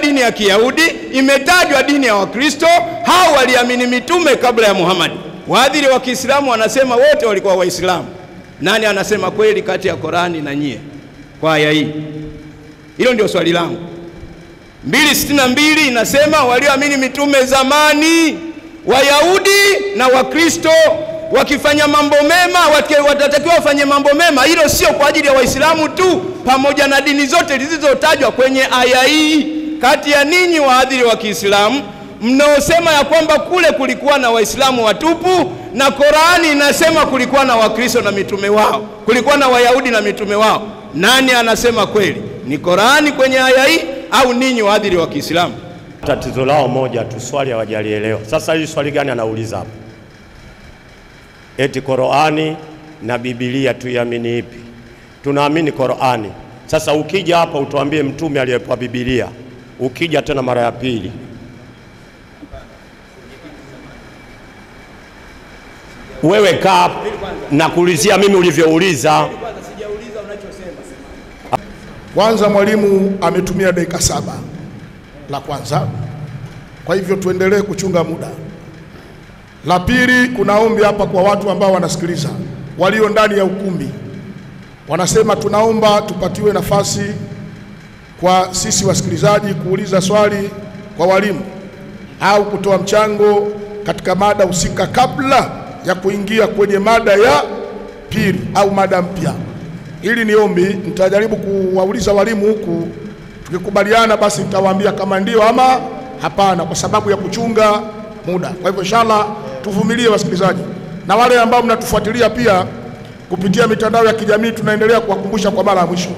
dini ya Kiyahudi, imetajwa dini ya Wakristo. Hao waliamini mitume kabla ya Muhammad. Waadhiri wa Kiislamu wanasema wote walikuwa Waislamu. Nani anasema kweli kati ya Qur'ani na nyie kwa aya hii? Hilo ndio swali langu. 2:62 inasema walioamini mitume zamani, Wayahudi na Wakristo, wakifanya mambo mema watatakiwa wafanye mambo mema. Hilo sio kwa ajili ya Waislamu tu, pamoja na dini zote zilizotajwa kwenye aya hii. Kati ya ninyi waadhiri wa Kiislamu mnaosema ya kwamba kule kulikuwa na Waislamu watupu, na Qur'ani inasema kulikuwa na Wakristo na mitume wao, kulikuwa na Wayahudi na mitume wao, nani anasema kweli? Ni Qur'ani kwenye aya hii au ninyi waadhiri wa Kiislamu? Tatizo lao moja tu, swali hawajalielewa. Sasa hili swali gani anauliza hapa? Eti Qur'ani na Biblia tuiamini ipi? Tunaamini Qur'ani. Sasa ukija hapa utuambie mtume aliyepewa Biblia, ukija tena mara ya pili wewe kaa na kuulizia mimi ulivyouliza. Kwanza mwalimu ametumia dakika 7 la kwanza, kwa hivyo tuendelee kuchunga muda. La pili, kuna ombi hapa kwa watu ambao wanasikiliza, walio ndani ya ukumbi. Wanasema tunaomba tupatiwe nafasi kwa sisi wasikilizaji kuuliza swali kwa walimu au kutoa mchango katika mada husika kabla ya kuingia kwenye mada ya pili au mada mpya. Hili ni ombi, nitajaribu kuwauliza walimu huku, tukikubaliana basi nitawaambia kama ndio ama hapana, kwa sababu ya kuchunga muda. Kwa hivyo inshallah tuvumilie wasikilizaji, na wale ambao mnatufuatilia pia kupitia mitandao ya kijamii, tunaendelea kuwakumbusha kwa mara ya mwisho.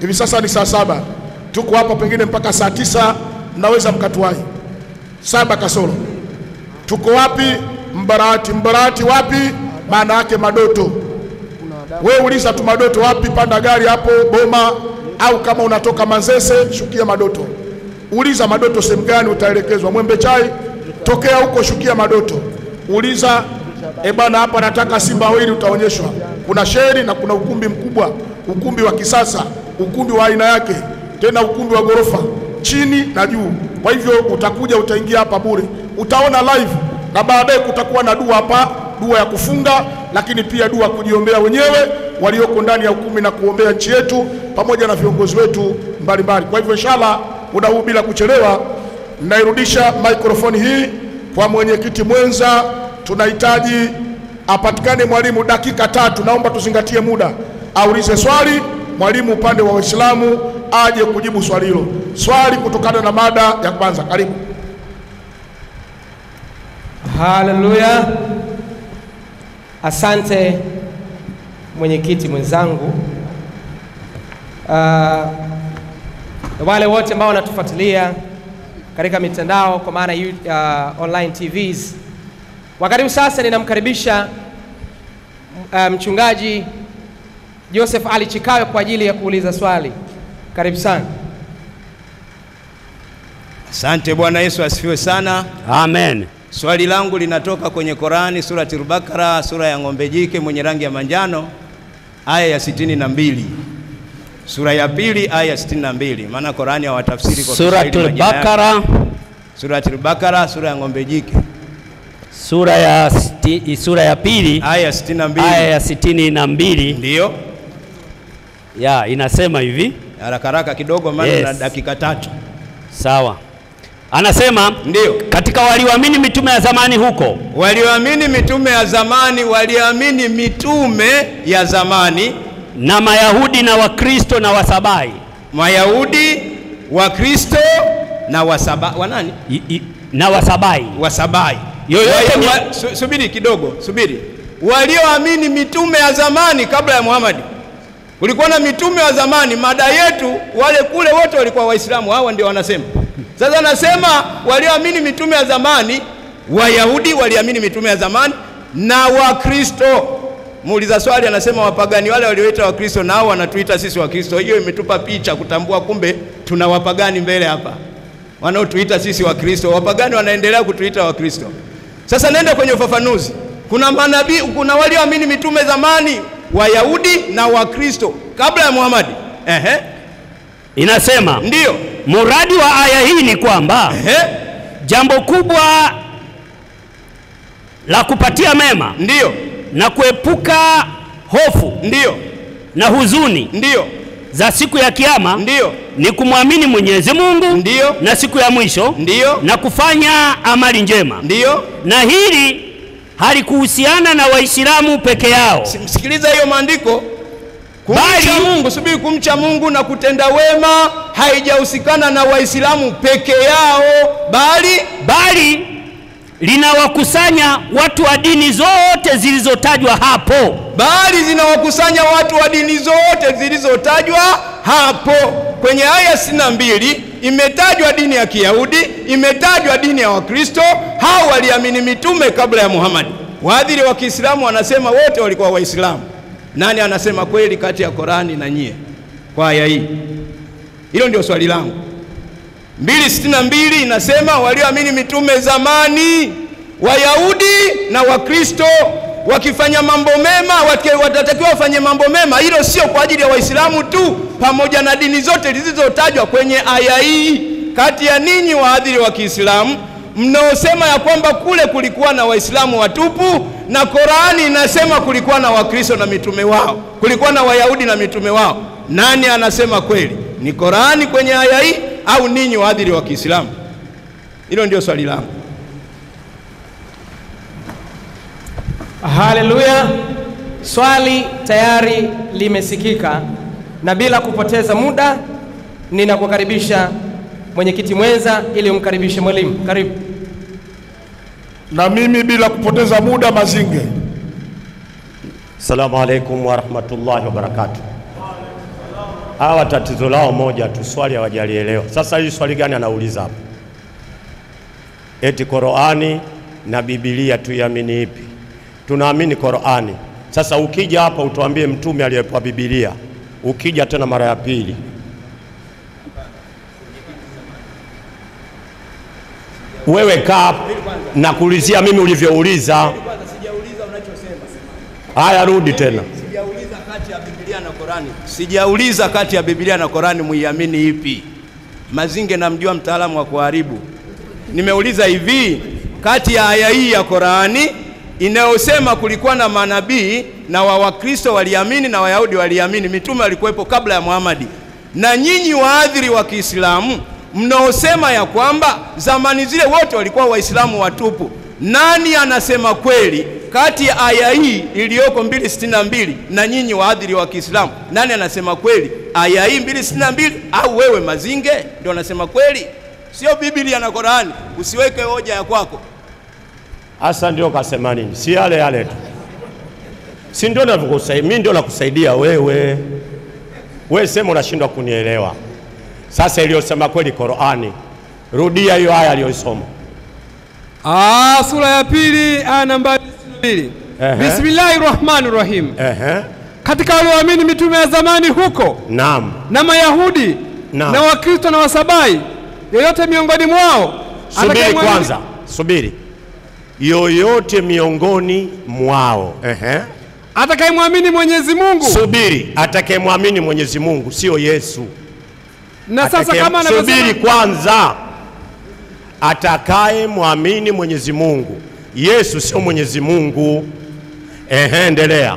Hivi sasa ni saa 7, tuko hapa pengine mpaka saa 9, mnaweza mkatuwahi 7 kasoro. Tuko wapi? Mbarati. Mbarati wapi? Maana yake Madoto. Wewe uliza tu Madoto wapi, panda gari hapo Boma, au kama unatoka Manzese shukia Madoto. Uliza Madoto sehemu gani, utaelekezwa. Mwembe Chai, tokea huko shukia Madoto. Uliza bana hapa nataka Simba Wili, utaonyeshwa. Kuna sheri na kuna ukumbi mkubwa, ukumbi wa kisasa, ukumbi wa aina yake, tena ukumbi wa gorofa chini na juu. Kwa hivyo utakuja, utaingia hapa bure, utaona live, na baadaye kutakuwa na dua hapa, dua ya kufunga, lakini pia dua kujiombea wenyewe walioko ndani ya ukumbi na kuombea nchi yetu pamoja na viongozi wetu mbalimbali. Kwa hivyo inshallah muda huu bila kuchelewa nairudisha maikrofoni hii kwa mwenyekiti mwenza. Tunahitaji apatikane mwalimu dakika 3, naomba tuzingatie muda. Aulize swali mwalimu upande wa Waislamu aje kujibu swali hilo. Swali kutokana na mada ya kwanza, karibu. Haleluya. Asante mwenyekiti mwenzangu. Wale wote ambao wanatufuatilia katika mitandao kwa maana online TVs, wakati sasa ninamkaribisha mchungaji Joseph Ali Chikawe kwa ajili ya kuuliza swali. Karibu sana. Asante. Bwana Yesu asifiwe sana. Amen. Swali langu linatoka kwenye Qur'ani, surati Al-Baqara, sura ya ng'ombe jike mwenye rangi ya manjano, aya ya 62. Sura ya pili aya ya 62. Maana Qur'ani hawatafsiri kwa Kiswahili. Surati Al-Baqara, sura ya ng'ombe jike. Sura ya pili aya ya 62. Aya ya 62. Ndio. Ya, inasema hivi. Haraka kidogo maana na dakika 3. Sawa. Anasema ndio, katika walioamini mitume ya zamani huko. Walioamini mitume ya zamani, waliamini mitume ya zamani na Mayahudi na Wakristo na Wasabai. Mayahudi, Wakristo na Wasabai. Wanani? Na Wasabai. Wasabai. Yoyote subiri kidogo, subiri. Walioamini mitume ya zamani kabla ya Muhammad. Kulikuwa na mitume wa zamani, mada yetu wale kule wote walikuwa Waislamu, hawa ndio wanasema. Sasa nasema walioamini mitume ya zamani, Wayahudi waliamini mitume ya zamani na Wakristo. Muuliza swali anasema wapagani wale walioita Wakristo nao wanatuita sisi Wakristo. Hiyo imetupa picha kutambua kumbe tuna wapagani mbele hapa wanaotuita sisi Wakristo. Wapagani wanaendelea kutuita Wakristo. Sasa nenda kwenye ufafanuzi. Kuna manabii, kuna walioamini mitume zamani, Wayahudi na Wakristo kabla ya Muhammad. Inasema ndio Muradi wa aya hii ni kwamba jambo kubwa la kupatia mema ndio na kuepuka hofu ndio na huzuni ndio za siku ya kiyama ndio ni kumwamini Mwenyezi Mungu ndio na siku ya mwisho ndio na kufanya amali njema. Ndio. Na hili halikuhusiana na Waislamu peke yao. Sikiliza hiyo maandiko. Kumcha Mungu, subiri, kumcha Mungu na kutenda wema haijahusikana na Waislamu peke yao, bali linawakusanya watu wa dini zote zilizotajwa hapo. Bali zinawakusanya watu wa dini zote zilizotajwa hapo. Kwenye aya 62 imetajwa dini ya Kiyahudi, imetajwa dini ya Wakristo. Hao waliamini mitume kabla ya Muhammad. Waadhiri wa Kiislamu wanasema wote walikuwa Waislamu. Nani anasema kweli kati ya Qurani na nyie kwa aya hii? Hilo ndio swali langu. 262 inasema walioamini mitume zamani, Wayahudi na Wakristo, wakifanya mambo mema watatakiwa wafanye mambo mema. Hilo sio kwa ajili ya Waislamu tu, pamoja na dini zote zilizotajwa kwenye aya hii. Kati ya ninyi waadhiri wa Kiislamu mnaosema ya kwamba kule kulikuwa na Waislamu watupu, na Qurani inasema kulikuwa na Wakristo na mitume wao, kulikuwa na Wayahudi na mitume wao, nani anasema kweli? Ni Qurani kwenye aya hii au ninyi waadhiri wa Kiislamu? Hilo ndio swali langu. Haleluya. Swali tayari limesikika, na bila kupoteza muda ninakukaribisha mwenyekiti mwenza ili umkaribishe mwalimu. Karibu. Na mimi bila kupoteza muda, Mazinge. Assalamu alaikum wa rahmatullahi wa barakatuh. Hawa tatizo lao moja tu, swali hawajalielewa. Sasa hili swali gani anauliza hapa? Eti Qur'ani na Biblia tuiamini ipi? Tunaamini Qur'ani. Sasa ukija hapa utuambie mtume aliyepewa Biblia, ukija tena mara ya pili wewe kaa na kuulizia mimi ulivyouliza. Sijauliza unachosema. Haya, rudi tena. Sijauliza kati ya Biblia na Qurani. Sijauliza kati ya Biblia na Qurani muiamini ipi. Mazinge namjua mtaalamu wa kuharibu. Nimeuliza hivi, kati ya aya hii ya Qurani inayosema kulikuwa na manabii na Wakristo waliamini na Wayahudi waliamini, mitume walikuwepo kabla ya Muhammad, na nyinyi waadhiri wa Kiislamu mnaosema ya kwamba zamani zile wote walikuwa Waislamu watupu, nani anasema kweli kati ya aya hii iliyoko 262 na nyinyi waadhiri wa Kiislamu? Nani anasema kweli? Aya hii 262 au wewe Mazinge ndio anasema kweli? Sio Biblia na Qurani. Usiweke hoja ya kwako. Asa ndio kasema nini? Si yale yale tu. Si ndio navyokusaidia mimi, ndio nakusaidia wewe. Wewe sema unashindwa kunielewa. Sasa iliyosema kweli Qur'ani, rudia hiyo aya aliyosoma. Sura ya pili aya namba 2. Bismillahirrahmanirrahim. Katika walioamini mitume ya zamani huko, naam, na Mayahudi naam, na Wakristo na Wasabai, yoyote miongoni mwao. Subiri kwanza, subiri. Yoyote miongoni mwao. Atakayemwamini Mwenyezi Mungu. Subiri, atakayemwamini Mwenyezi Mungu, sio Yesu. Na sasa kama anavyosema, subiri kwanza, atakayemwamini Mwenyezi Mungu. Yesu sio Mwenyezi Mungu. Endelea.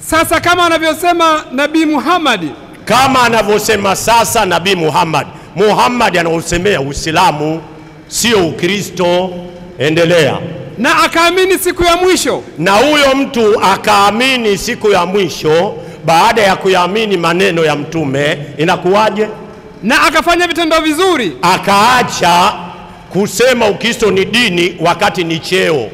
Sasa kama anavyosema Nabii Muhammad, kama anavyosema sasa Nabii Muhammad. Muhammad anausemea Uislamu, sio Ukristo. Endelea. Na akaamini siku ya mwisho. Na huyo mtu akaamini siku ya mwisho baada ya kuyaamini maneno ya mtume, inakuwaje? Na akafanya vitendo vizuri. Akaacha kusema Ukristo ni dini wakati ni cheo.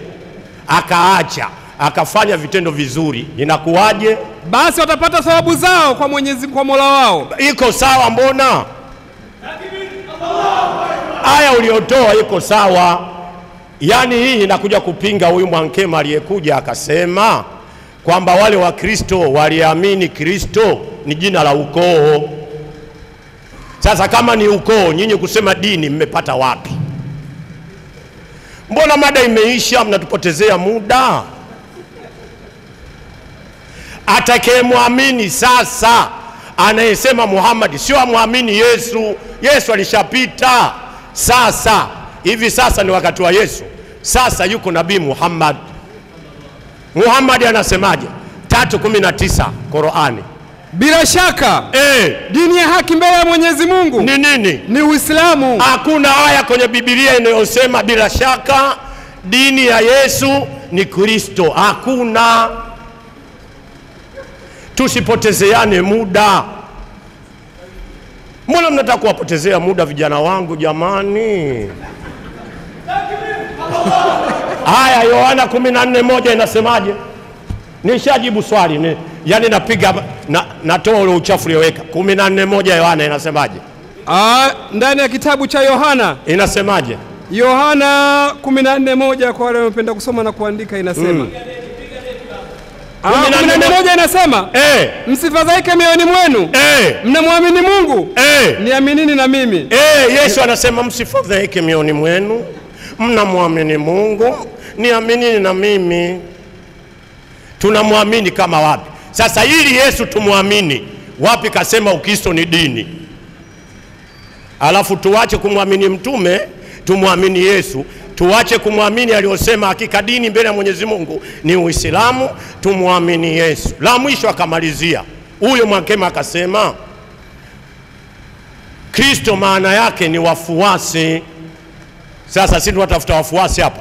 Akaacha, akafanya vitendo vizuri, inakuwaje? Basi watapata thawabu zao kwa Mwenyezi, kwa Mola wao. Iko sawa mbona? Aya uliotoa iko sawa. Yaani hii inakuja kupinga huyu Mwankema aliyekuja akasema kwamba wale wa Kristo waliamini Kristo ni jina la ukoo. Sasa kama ni ukoo, nyinyi kusema dini mmepata wapi? Mbona mada imeisha, mnatupotezea muda? Atakayemwamini sasa anayesema Muhammad sio amwamini Yesu. Yesu alishapita. Sasa hivi sasa ni wakati wa Yesu. Sasa yuko nabii Muhammad. Muhammad anasemaje? 3:19 Qur'ani. Bila shaka dini ya haki mbele ya Mwenyezi Mungu ni nini? Ni Uislamu. Hakuna aya kwenye Biblia inayosema bila shaka dini ya Yesu ni Kristo. Hakuna. Tusipotezeane muda. Mbona mnataka kuwapotezea muda vijana wangu jamani? Haya, Yohana 14:1 inasemaje? Nishajibu swali yani napiga natoa ule uchafu ulioweka. 14:1 Yohana inasemaje? Ndani ya kitabu cha Yohana inasemaje? Yohana 14:1 kwa wale wanaopenda kusoma na kuandika inasema 14:1 inasema msifadhaike mioyoni mwenu, mnamwamini Mungu, niaminini na mimi. Yesu anasema msifadhaike mioyoni mwenu, mnamwamini Mungu, niaminini na mimi. Tunamwamini kama wapi? Sasa ili Yesu tumwamini, wapi kasema Ukristo ni dini? Alafu tuache kumwamini mtume, tumwamini Yesu. Tuache kumwamini aliyosema hakika dini mbele ya Mwenyezi Mungu ni Uislamu, tumwamini Yesu. La mwisho akamalizia huyo Mwakema akasema Kristo maana yake ni wafuasi. Sasa sisi tunatafuta wafuasi hapa.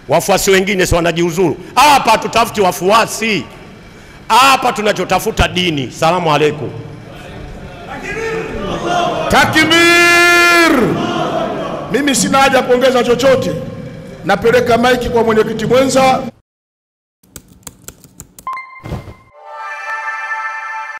Wafuasi wengine si wanajiuzuru. Hapa tutafuti wafuasi. Hapa tunachotafuta dini. Salamu alaykum. Takbir. Mimi sina haja kuongeza chochote. Napeleka maiki kwa mwenyekiti mwenza.